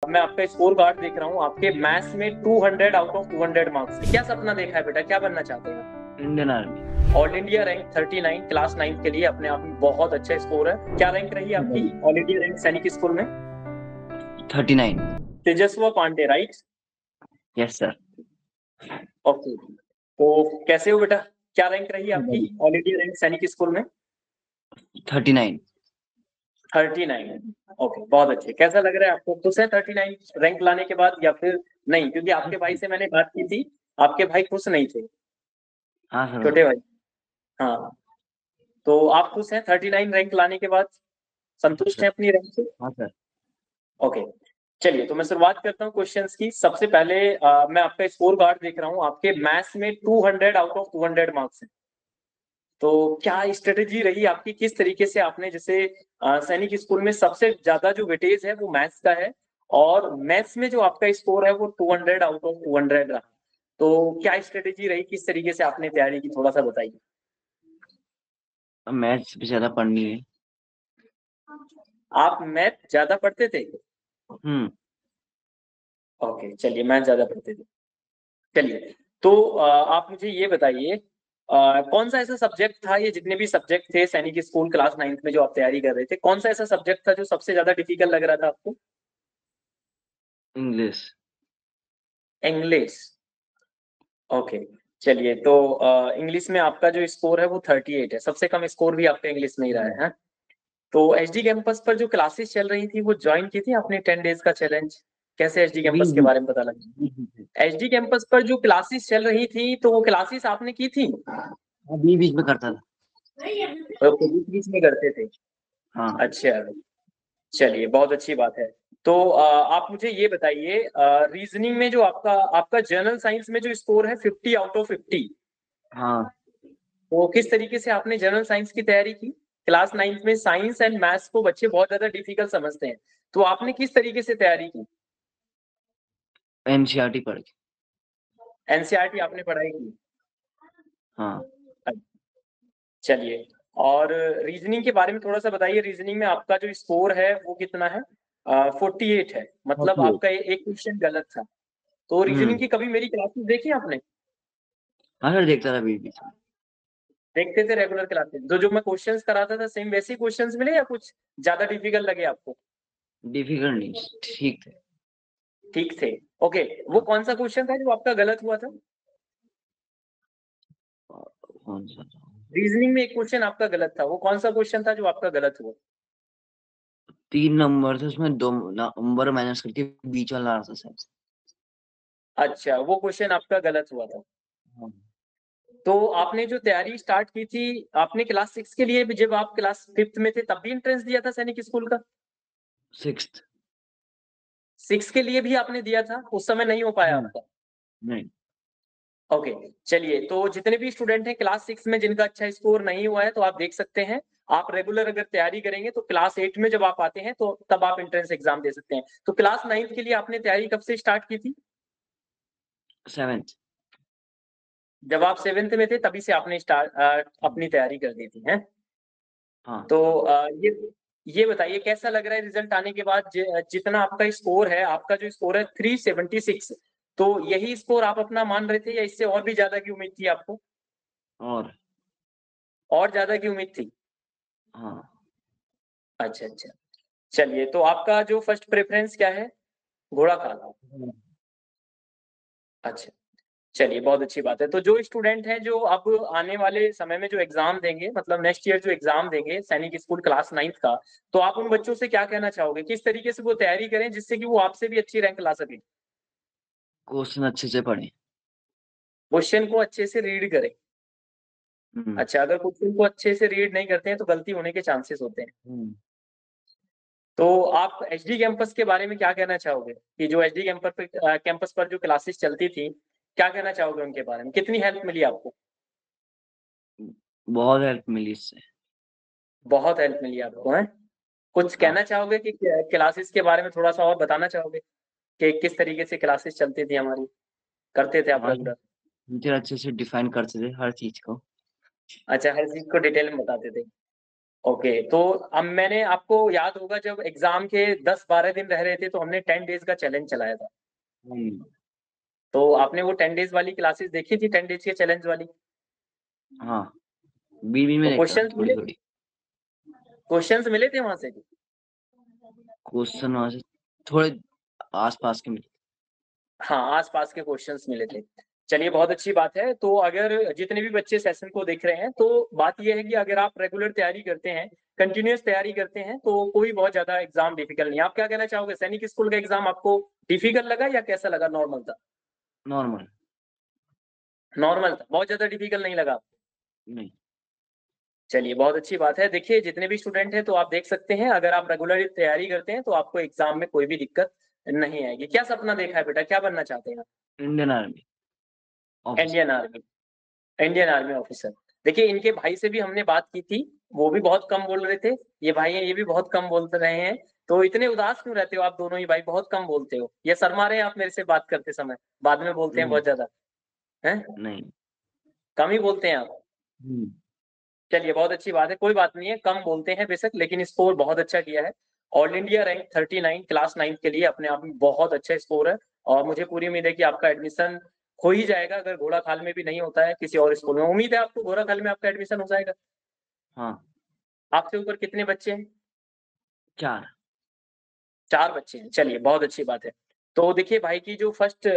मैं आपका score card देख रहा हूँ, आपके मैथ्स में 200 आउट ऑफ 200 मार्क्स। क्या सपना देखा है बेटा, क्या बनना चाहते हैं? Indian army. All India rank 39 class 9 के लिए अपने आप में बहुत अच्छा स्कोर है। क्या रैंक रही आपकी all India rank Sainik school में? 39। Tejaswa Pandey, right? Yes sir. Okay, तो कैसे हो बेटा, क्या रैंक रही आपकी all India rank Sainik school में? 39। 39। ओके, बहुत अच्छे। कैसा लग रहा है आपको, खुश है 39 रैंक लाने के बाद या फिर नहीं? क्योंकि आपके भाई से मैंने बात की थी, आपके भाई खुश नहीं थे, हाँ सर। छोटे भाई। हाँ, तो आप खुश हैं 39 रैंक लाने के बाद? संतुष्ट हैं अपनी रैंक से? हाँ सर। ओके, चलिए तो मैं शुरुआत करता हूँ क्वेश्चंस की। सबसे पहले मैं आपका स्कोर कार्ड देख रहा हूँ, आपके मैथ्स में 200 आउट ऑफ 200 मार्क्स हैं। तो क्या स्ट्रेटेजी रही आपकी, किस तरीके से आपने, जैसे सैनिक स्कूल में सबसे ज्यादा जो वेटेज है वो मैथ्स का है, और मैथ्स में जो आपका स्कोर है वो 200 आउट ऑफ 200 रहा, तो क्या स्ट्रेटेजी रही, किस तरीके से आपने तैयारी की, थोड़ा सा बताइए। मैथ्स पे ज्यादा पढ़नी है। आप मैथ ज्यादा पढ़ते थे? ओके, चलिए, मैथ ज्यादा पढ़ते थे। चलिए, तो आप मुझे ये बताइए, कौन सा ऐसा सब्जेक्ट था, ये जितने भी सब्जेक्ट थे सैनिक स्कूल क्लास 9th में जो आप तैयारी कर रहे थे, कौन सा ऐसा सब्जेक्ट था जो सबसे ज्यादा डिफिकल्ट लग रहा था आपको? इंग्लिश। इंग्लिश। ओके, चलिए, तो इंग्लिश में आपका जो स्कोर है वो 38 है, सबसे कम स्कोर भी आपका इंग्लिश में ही रहा है। तो एचडी कैंपस पर जो क्लासेस चल रही थी वो ज्वाइन की थी आपने, 10 डेज का चैलेंज? कैसे एचडी कैंपस के बारे में पता लगा? एचडी कैंपस पर जो क्लासेस चल रही थी तो वो क्लासेस आपने की थी? बीच बीच में करता था। बीच बीच में करते थे? हाँ। अच्छा, चलिए, बहुत अच्छी बात है। तो आप मुझे ये बताइए, रीजनिंग में जो आपका आपका जनरल साइंस में जो स्कोर है 50 आउट ऑफ 50, हाँ। तो किस तरीके से आपने जनरल साइंस की तैयारी की? क्लास 9th में साइंस एंड मैथ्स को बच्चे बहुत ज्यादा डिफिकल्ट समझते हैं, तो आपने किस तरीके से तैयारी की? एनसीईआरटी पढ़ के। एनसीईआरटी आपने पढ़ाई की? हाँ। चलिए, और रीजनिंग के बारे में थोड़ा सा बताइए। रीजनिंग में आपका जो स्कोर है वो कितना है? 48 है, मतलब 48। आपका एक क्वेश्चन गलत था। तो रीजनिंग की कभी मेरी क्लासेस देखी आपने? हाँ सर, देखता था बीच बीच में। देखते थे रेगुलर क्लासेस? जो मैं क्वेश्चंस कराता था सेम वैसे ही क्वेश्चंस मिले या कुछ ज्यादा डिफिकल्ट लगे आपको? डिफिकल्ट नहीं, ठीक थे। ठीक थे। ओके, वो कौन सा क्वेश्चन था जो आपका गलत हुआ था? कौन सा? रीजनिंग में एक क्वेश्चन आपका गलत था, वो कौन सा क्वेश्चन था जो आपका गलत हुआ? 3 नंबर थे, उसमें 2 नंबर माइनस करके बीच वाला आ रहा था शायद। अच्छा, वो क्वेश्चन आपका गलत हुआ था। हाँ। तो आपने जो तैयारी स्टार्ट की थी, आपने क्लास 6 के लिए भी, जब आप क्लास 5th में थे तब भी एंट्रेंस दिया था सैनिक स्कूल का? 6th। 6 के लिए भी आपने दिया था, उस समय नहीं हो पाया आपका? नहीं। ओके, चलिए, तो जितने भी स्टूडेंट हैं क्लास 6 में जिनका अच्छा स्कोर नहीं हुआ है, तो आप देख सकते हैं, आप रेगुलर अगर तैयारी करेंगे तो क्लास 8 में जब आप आते हैं तो तब आप एंट्रेंस एग्जाम दे सकते हैं। तो क्लास 9th के लिए आपने तैयारी कब से स्टार्ट की थी? 7th। जब आप 7th में थे तभी से आपने स्टार्ट अपनी तैयारी कर दी थी, हैं? हाँ। तो ये बताइए, कैसा लग रहा है रिजल्ट आने के बाद? जितना आपका स्कोर है, आपका जो स्कोर है 376, तो यही स्कोर आप अपना मान रहे थे या इससे और भी ज्यादा की उम्मीद थी आपको? और ज्यादा की उम्मीद थी? हाँ। अच्छा अच्छा, चलिए, तो आपका जो फर्स्ट प्रेफरेंस क्या है? घोड़ा खाना? अच्छा, चलिए, बहुत अच्छी बात है। तो जो स्टूडेंट हैं जो अब आने वाले समय में जो एग्जाम देंगे, मतलब नेक्स्ट ईयर जो एग्जाम देंगे सैनिक स्कूल क्लास 9th का, तो आप उन बच्चों से क्या कहना चाहोगे, किस तरीके से वो तैयारी करें जिससे कि वो आपसे भी अच्छी रैंक ला सके? क्वेश्चन अच्छे से पढ़े। क्वेश्चन को अच्छे से रीड करें? हम्म। अच्छा, अगर क्वेश्चन को अच्छे से रीड नहीं करते हैं तो गलती होने के चांसेस होते हैं। हम्म। तो आप एचडी कैंपस के बारे में क्या कहना चाहोगे, कि जो एचडी कैंपस पर जो क्लासेस चलती थी, क्या कहना चाहोगे उनके बारे में, कितनी हेल्प मिली आपको? बहुत हेल्प मिली इससे। बहुत हेल्प मिली आपको, है? कुछ हाँ। कहना चाहोगे कि क्लासेस के बारे में थोड़ा सा और बताना चाहोगे कि किस तरीके से क्लासेस चलती थी हमारी, करते थे आप हाँ, रेगुलर? टीचर अच्छे से डिफाइन करते थे हर चीज को। अच्छा, हर चीज को डिटेल में बताते थे। ओके, तो अब मैंने आपको याद होगा जब एग्ज़ाम के 10-12 दिन रह रहे थे तो हमने 10 डेज़ का चैलेंज चलाया था। हम्म, तो आपने वो 10 डेज़ वाली क्लासेस देखी थी 10 डेज़ के चैलेंज वाली? हाँ, बीच में तो देखता था क्वेश्चन्स थोड़ी मिले थोड़ी। क्वेश्चन्स मिले थे वहाँ से? क्वेश्चन वहां से थोड़े आसपास के मिले। हाँ, आस-पास के क्वेश्चन्स मिले थे। चलिए बहुत अच्छी बात है, तो अगर जितने भी बच्चे सेशन को देख रहे हैं, तो बात ये है कि अगर आप रेगुलर तैयारी करते हैं, कंटीन्यूअस तैयारी करते हैं, तो कोई बहुत ज़्यादा एग्ज़ाम डिफ़िकल्ट नहीं है। आप क्या कहना चाहोगे सैनिक स्कूल का एग्ज़ाम आपको डिफ़िकल्ट लगा या कैसा लगा नॉर्मल था? नॉर्मल। नॉर्मल था, बहुत ज़्यादा डिफ़िकल्ट नहीं लगा? नहीं। चलिए बहुत अच्छी बात है। देखिए जितने भी स्टूडेंट हैं, तो आप देख सकते हैं अगर आप रेगुलर तैयारी करते हैं, तो आपको एग्ज़ाम में कोई भी दिक्कत नहीं आएगी। क्या सपना देखा है बेटा, क्या बनना चाहते हैं आप? Indian army officer. Indian army. Indian army officer. देखिए इनके भाई से भी हमने बात की थी, वो भी बहुत कम बोल रहे थे। ये भाई हैं, ये भी बहुत कम बोल रहे हैं। तो इतने उदास क्यों रहते हो आप दोनों ही भाई, बहुत कम बोलते हो? या शर्मा रहे हैं आप मेरे से बात करते समय? बाद में बोलते हैं नहीं। बहुत ज़्यादा, हैं? नहीं। कम ही बोलते हैं आप? हम्म। चलिए बहुत अच्छी बात है, कोई बात नहीं है, कम बोलते हैं बेशक लेकिन स्कोर बहुत अच्छा किया है। ऑल इंडिया रैंक 39 क्लास 9 के लिए अपने आप में बहुत अच्छा स्कोर है और मुझे पूरी उम्मीद है कि आपका एडमिशन हो ही जाएगा अगर घोड़ा-खाल में भी नहीं होता है, किसी और स्कूल में। उम्मीद है आपको घोड़ा-खाल में आपका एडमिशन हो जाएगा? हाँ। आपसे ऊपर कितने बच्चे हैं? 4। 4 बच्चे हैं, चलिए बहुत अच्छी बात है। तो देखिए भाई की जो फर्स्ट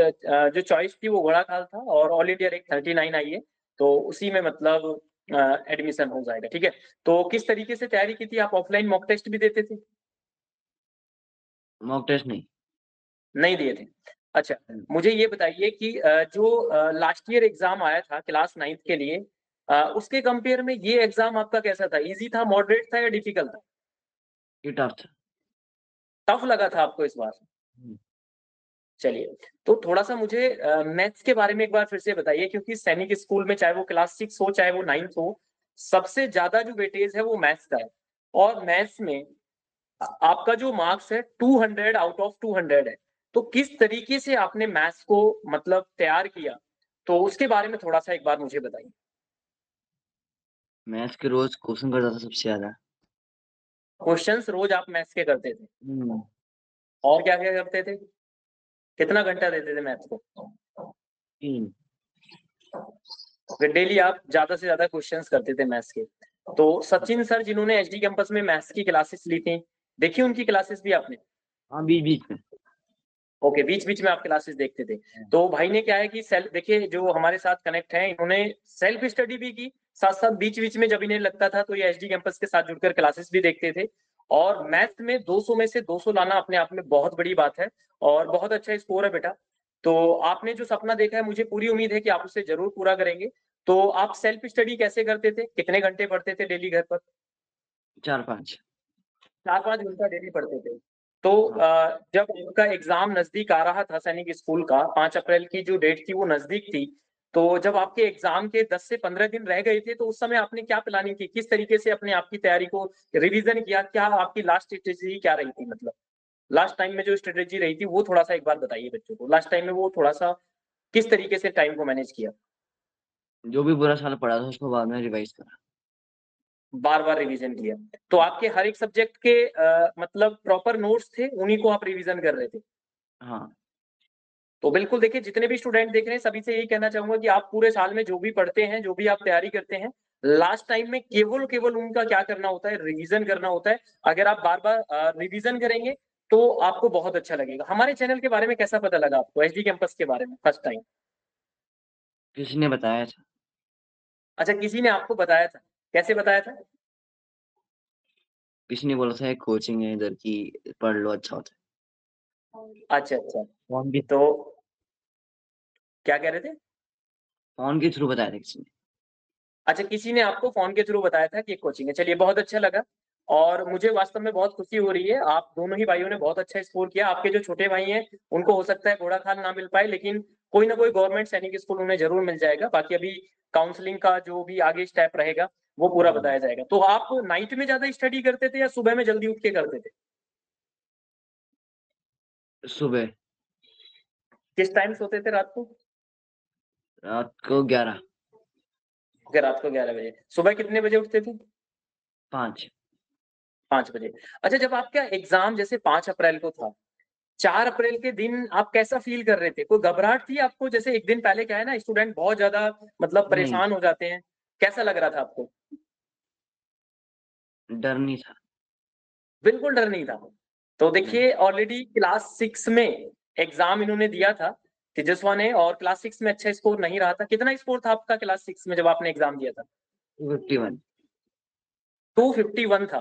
जो चॉइस थी वो घोड़ा-खाल था और ऑल इंडिया रैंक 39 आई है, तो उसी में मतलब एडमिशन हो जाएगा, ठीक है? तो किस तरीके से तैयारी की थी आप ऑफलाइन मॉक टेस्ट भी देते थे? मॉक टेस्ट नहीं। नहीं दिए थे। अच्छा, हम्म, मुझे ये बताइए कि जो लास्ट ईयर एग्ज़ाम आया था क्लास 9th के लिए उसके कंपेयर में ये एग्ज़ाम आपका कैसा था? ईज़ी था, मॉडरेट था या डिफिकल्ट था? ये टफ था। टफ लगा था आपको इस बार? हम्म, चलिए, तो थोड़ा-सा मुझे मैथ्स के बारे में एक बार फिर से बताइए क्योंकि सैनिक स्कूल में चाहे वो क्लास 6 हो, चाहे वो 9th हो, सबसे ज़्यादा जो वेटेज है वो मैथ्स का है और मैथ्स में आपका जो मार्क्स है 200 आउट ऑफ 200 है। तो किस तरीके से आपने मैथ्स को मतलब तैयार किया? तो उसके बारे में थोड़ा-सा एक बार मुझे बताइए। मैथ्स के रोज क्वेश्चन करता था सबसे ज्यादा। क्वेश्चन्स रोज़ आप मैथ्स के करते थे हम्म, और क्या-क्या करते थे? कितना घंटा देते थे मैथ्स को? 3। फिर डेली आप ज़्यादा से ज़्यादा क्वेश्चन्स करते थे मैथ्स के। तो सचिन सर जिन्होंने एचडी कैंपस में मैथ्स की क्लासेस ली थी, देखी उनकी क्लासेस भी आपने? हाँ, बीच बीच में। ओके, बीच-बीच में आप क्लासेस देखते थे। तो भाई ने क्या है कि सेल्फ देखिए जो हमारे साथ कनेक्ट हैं, इन्होंने सेल्फ स्टडी भी की, साथ-साथ बीच-बीच में जब इन्हें लगता था तो ये एचडी कैंपस के साथ जुड़कर क्लासेस भी देखते थे और मैथ्स में 200 में से 200 लाना अपने आप में बहुत बड़ी बात है और बहुत अच्छा स्कोर है बेटा। तो आपने जो सपना देखा है मुझे पूरी उम्मीद है कि आप उसे ज़रूर पूरा करेंगे। तो आप सेल्फ स्टडी कैसे करते थे? कितने घंटे पढ़ते थे डेली घर पर? 4-5। 4-5 घंटा डेली पढ़ते थे। तो हाँ। जब आपका एग्ज़ाम नज़दीक आ रहा था सैनिक स्कूल का 5 अप्रैल की जो डेट थी वो नज़दीक थी, तो जब आपके एग्ज़ाम के 10 से 15 दिन रह गए थे, तो उस समय आपने क्या प्लानिंग की? किस तरीके से अपने आप की तैयारी को रिवीज़न किया? क्या आपकी लास्ट स्ट्रैटेजी क्या रही थी मतलब? लास्ट टाइम में जो स्ट्रैटेजी रही थी, वो थोड़ा-सा एक बार बताइए बच्चों को। लास्ट टाइम में वो थोड़ा-सा किस तरीके से टाइम को मैनेज किया? जो भी पूरा साल पढ़ा था उसको बाद में रिवाइज करा। बार-बार रिवीज़न किया। तो आपके हर एक सब्जेक्ट के मतलब प्रॉपर नोट्स थे, उन्हीं को आप रिवीज़न कर रहे थे? हाँ। तो बिल्कुल देखिए जितने भी स्टूडेंट देख रहे हैं सभी से यही कहना चाहूँगा कि आप पूरे साल में जो भी पढ़ते हैं, जो भी आप तैयारी करते हैं, लास्ट टाइम में केवल उनका क्या करना होता है रिवीज़न करना होता है। अगर आप बार-बार रिवीज़न करेंगे तो आपको बहुत अच्छा लगेगा। हमारे चैनल के बारे में कैसा पता लगा आपको एचडी कैंपस के बारे में फर्स्ट टाइम? किसी ने बताया था। अच्छा किसी ने आपको बताया था, कैसे बताया था? किसी ने बोला था एक कोचिंग है इधर की, पढ़ लो अच्छा होता है। अच्छा, अच्छा। फोन के तो क्या कह रहे थे? फोन के थ्रू बताया था किसी ने। अच्छा, किसी ने आपको फ़ोन के थ्रू बताया था कि एक कोचिंग है। चलिए बहुत अच्छा लगा और मुझे वास्तव में बहुत खुशी हो रही है। आप दोनों ही भाइयों ने बहुत अच्छा स्कोर किया। आपके जो छोटे भाई हैं, उनको हो सकता है घोड़ा-खाल ना मिल पाए लेकिन कोई ना कोई गवर्नमेंट सैनिक स्कूल उन्हें ज़रूर मिल जाएगा। बाकी अभी काउंसलिंग का जो भी आगे स्टेप रहेगा, वो पूरा हम्म, बताया जाएगा। तो आप नाइट में ज़्यादा स्टडी करते थे या सुबह में जल्दी उठ के करते थे? सुबह। किस टाइम सोते थे रात को? रात को 11। ओके, रात को 11 बजे। सुबह कितने बजे उठते थे? 5। 5 बजे। अच्छा, जब आपका एग्जाम जैसे 5 अप्रैल को था, 4 अप्रैल के दिन आप कैसा फील कर रहे थे? कोई घबराहट थी आपको? जैसे एक दिन पहले क्या है ना, स्टूडेंट बहुत ज़्यादा मतलब नहीं, परेशान हो जाते हैं। कैसा लग रहा था आपको? डर नहीं था। बिल्कुल डर नहीं था। तो नहीं, देखिए ऑलरेडी क्लास 6 में एग्ज़ाम इन्होंने दिया था, तेजस्वा ने, और क्लास 6 में अच्छा स्कोर नहीं रहा था। कितना स्कोर था आपका क्लास 6 में जब आपने एग्ज़ाम दिया था? 251। 251 था।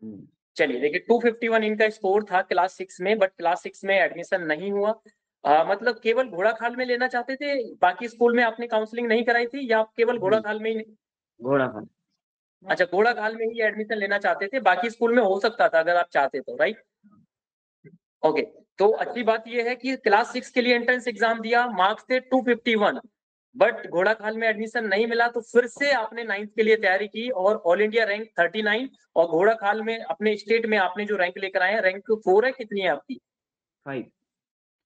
हुँ, चलिए देखिए 251 इनका स्कोर था क्लास 6 में, बट क्लास 6 में एडमिशन नहीं हुआ। मतलब केवल घोड़ाखाल में लेना चाहते थे, बाकी स्कूल में आपने काउंसलिंग नहीं कराई थी या आप केवल नहीं, घोड़ाखाल में ही? घोड़ा-खाल। अच्छा, घोड़ाखाल में ही एडमिशन लेना चाहते थे, बाकी स्कूल में हो सकता था अगर आप चाहते तो, राइट? ओके, तो अच्छी बात ये है कि क्लास 6 के लिए एंट्रेंस एग्जाम दिया, मार्क्स थे 251, बट घोड़ाखाल में एडमिशन नहीं मिला, तो फिर से आपने 9th के लिए तैयारी की और ऑल इंडिया रैंक 39, और घोड़ाखाल में अपने स्टेट में आपने जो रैंक लेकर आए हैं, रैंक 4 है, कितनी है आपकी? 5।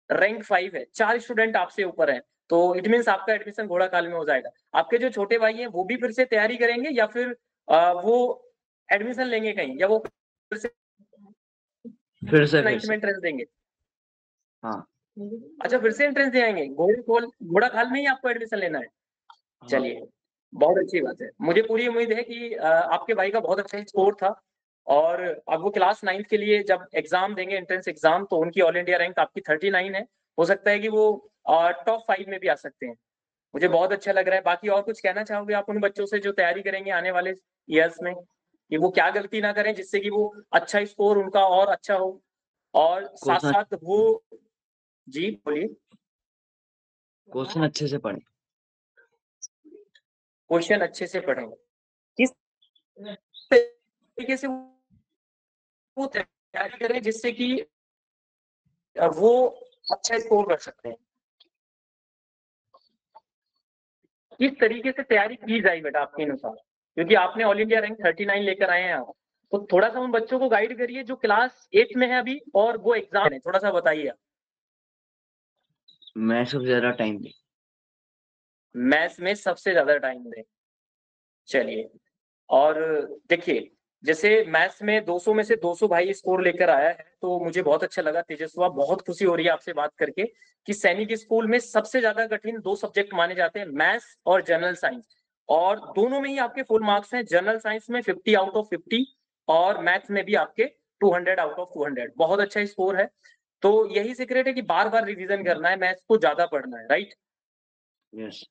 रैंक 5 है, 4 स्टूडेंट आपसे ऊपर हैं, तो इट मीन्स आपका एडमिशन घोड़ाखाल में हो जाएगा। आपके जो छोटे भाई हैं, वो भी फिर से तैयारी करेंगे या फिर वो एडमिशन लेंगे कहीं, या वो फिर से फिर 9th से। में एंट्रेंस देंगे? हाँ, अच्छा, फिर से एंट्रेंस दे आएँगे, घोड़ाखाल में ही आपको एडमिशन लेना है? हाँ, चलिए, बहुत अच्छी बात है। मुझे पूरी उम्मीद है कि आपके भाई का बहुत अच्छा स्कोर था, और अब वो क्लास 9th के लिए जब एग्ज़ाम देंगे, एंट्रेंस एग्ज़ाम, तो उनकी ऑल इंडिया रैंक आपकी 39 है। हो सकता है कि वो टॉप 5 में भी आ सकते हैं। मुझे बहुत अच्छा लग रहा है। बाकी और कुछ कहना चाहोगे आप उन बच्चों से जो तैयारी करेंगे आने वाले ईयर्स में, कि वो क्या गलती ना करें जिससे कि वो अच्छा स्कोर उनका और अच्छा हो? और क्वेश्चन साथ-साथ वो, जी, बोलिए। क्वेश्चन अच्छे से पढ़ें। क्वेश्चन अच्छे से पढ़ें। किस तरीके से वो तैयारी करें जिससे कि वो अच्छा स्कोर कर सकते हैं? किस तरीके से तैयारी की जाए बेटा आपके अनुसार? क्योंकि आपने ऑल इंडिया रैंक 39 लेकर आए हैं आप, तो थोड़ा-सा उन बच्चों को गाइड करिए जो क्लास 8 में है अभी और वो एग्ज़ाम है, थोड़ा-सा बताइए आप। मैं सबसे ज़्यादा टाइम दें। मैथ्स में सबसे ज़्यादा टाइम दें। चलिए, और देखिए, जैसे मैथ्स में 200 में से 200 भाई स्कोर लेकर आया है, तो मुझे बहुत अच्छा लगा तेजस्वा, बहुत खुशी हो रही है आपसे बात करके कि सैनिक स्कूल में सबसे ज़्यादा कठिन 2 सब्जेक्ट माने जाते हैं, मैथ्स और जनरल साइंस, और दोनों में ही आपके फुल मार्क्स हैं। जनरल साइंस में 50 आउट ऑफ 50, और मैथ्स में भी आपके 200 आउट ऑफ 200, बहुत अच्छा स्कोर है। तो यही सीक्रेट है कि बार-बार रिवीजन करना है, मैथ्स को ज़्यादा पढ़ना है, राइट? यस,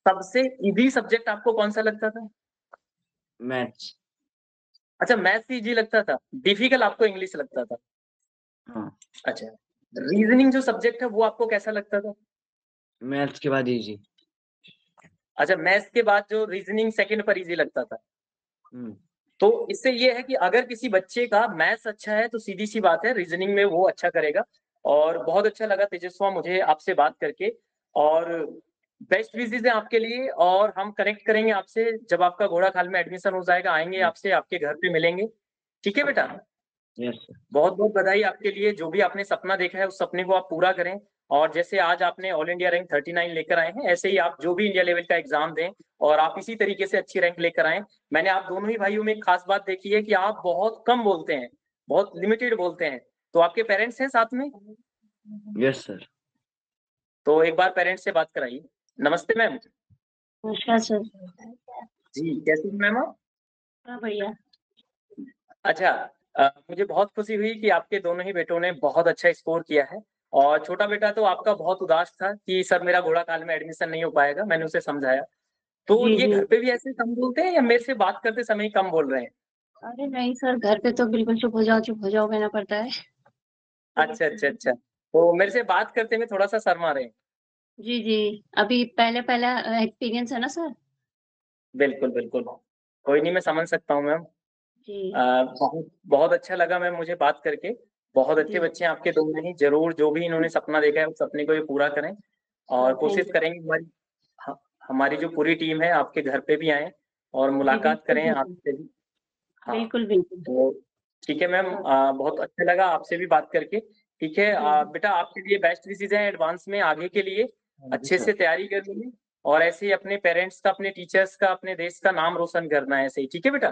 सबसे ईज़ी सब्जेक्ट आपको कौन-सा लगता था? मैथ्स। अच्छा, मैथ्स ईज़ी लगता था, डिफिकल्ट आपको इंग्लिश लगता था। हाँ, अच्छा, रीज़निंग जो सब्जेक्ट है वो आपको कैसा लगता था? मैथ्स के बाद इज़ी। अच्छा, मैथ्स के बाद जो रीज़निंग सेकंड पर ईज़ी लगता था। हुँ, तो इससे ये है कि अगर किसी बच्चे का मैथ्स अच्छा है तो सीधी-सी बात है रीज़निंग में वो अच्छा करेगा, और बहुत अच्छा लगा तेजस्वा मुझे आपसे बात करके, और बेस्ट विशेज़ हैं आपके लिए, और हम कनेक्ट करेंगे आपसे जब आपका घोड़ाखाल में एडमिशन हो जाएगा, आएँगे यस, आपसे, आपके घर पे मिलेंगे। ठीक है बेटा? Yes sir. बहुत-बहुत बधाई आपके लिए, जो भी आपने सपना देखा है उस सपने को आप पूरा करें, और जैसे आज आपने ऑल इंडिया रैंक 39 लेकर आए हैं, ऐसे ही आप जो भी इंडिया लेवल का एग्ज़ाम दें और आप इसी तरीके से अच्छी रैंक लेकर आएँ। मैंने आप दोनों ही भाइयों में एक खास बात देखी है कि आप बहुत कम बोलते हैं, बहुत लिमिटेड बोलते हैं। तो आपके पेरेंट्स हैं साथ में? Yes sir. तो एक बार पेरेंट्स से बात कराइए। नमस्ते मैम। नमस्कार सर। जी, कैसी हैं मैम आप? हाँ, बढ़िया। अच्छा, मुझे बहुत खुशी हुई कि आपके दोनों ही बेटों ने बहुत अच्छा स्कोर किया है, और छोटा बेटा तो आपका बहुत उदास था कि सर मेरा घोड़ाखाल में एडमिशन नहीं हो पाएगा, मैंने उसे समझाया। तो जी, ये जी। घर पे भी ऐसे कम बोलते हैं या मेरे से बात करते समय ही कम बोल रहे हैं? अरे नहीं सर, घर पे तो बिल्कुल चुप हो जाओ कहना पड़ता है। अच्छा, अच्छा, अच्छा। तो मेरे से बात करते में थोड़ा-सा शर्मा रहे हैं। जी, जी। अभी पहला-पहला एक्सपीरियंस है ना सर? बिल्कुल, बिल्कुल। कोई नहीं, मैं समझ सकता हूँ मैम। जी, बहुत बहुत अच्छा लगा मैम मुझे बात करके। बहुत अच्छे जी। बच्चे हैं आपके दोनों ही, ज़रूर जो भी इन्होंने सपना देखा है उस सपने को ये पूरा करें, और थैंक कोशिश यू। करेंगे ह हमारी जो पूरी टीम है आपके घर पे भी आएँ और जी, मुलाकात बिल्कुल, करें बिल्कुल। आपसे भी। हाँ, बिल्कुल, बिल्कुल। तो ठीक है मैम, बहुत अच्छा लगा आपसे भी बात करके। ठीक है, जी, बेटा आपके लिए बेस्ट विशेज़ हैं एडवांस में आगे के लिए, थैंक यू अच्छे सर। से तैयारी करनी है, और ऐसे ही अपने पेरेंट्स का, अपने टीचर्स का, अपने देश का नाम रोशन करना है ऐसे ही, ठीक है बेटा?